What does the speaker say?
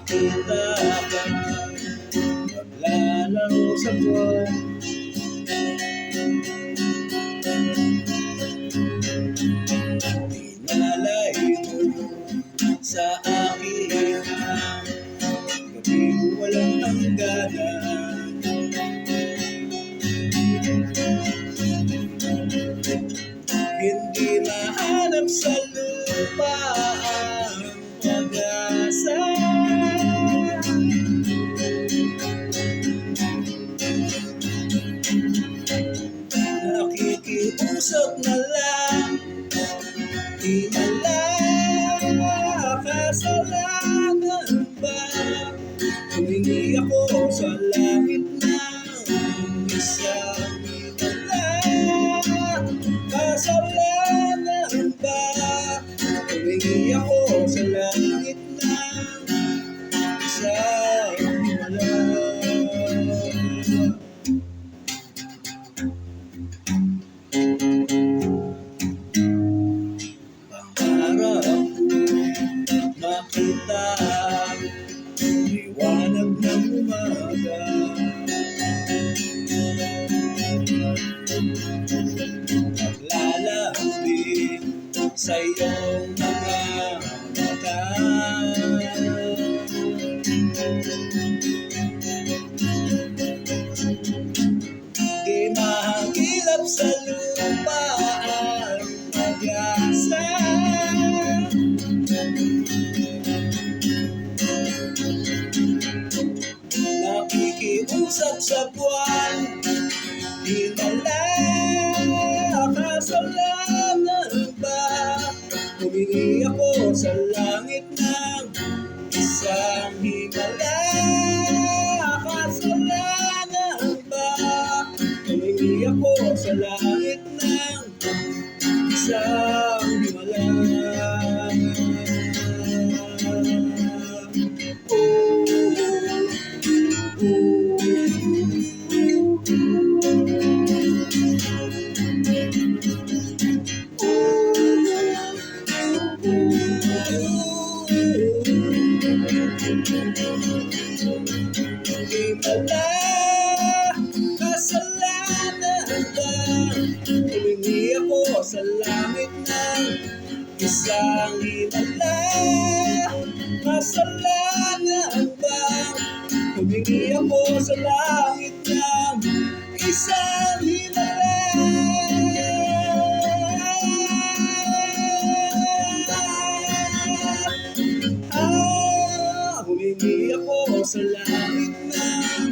makita ka maglalaro sa buwan. Pinalay mo sa akin ang gabing walang hangganan. Hindi mahanap sa lupa ang pag-asa. Nakikiusap na lang, himala, kasalanan ba? Humingi ako sa langit ng isang himala, kasalanan ba? Humingi ako sa langit ng isang himala. Pangarap makita liwanag ng umaga. Maglalambing sa iyong mga mata. Di mahagilap sa lupa ang pag-asa. Nakikiusap sa buwan, himala, kasalanan ba? Humingi ako sa langit ng isang himala, kasalanan ba? Humingi ako sa langit ng isang himala. Himala, kasalanan ba? Humingi ako sa langit ng isang himala, kasalanan ba? Humingi ako sa langit ng isang himala. Humingi ako sa langit ng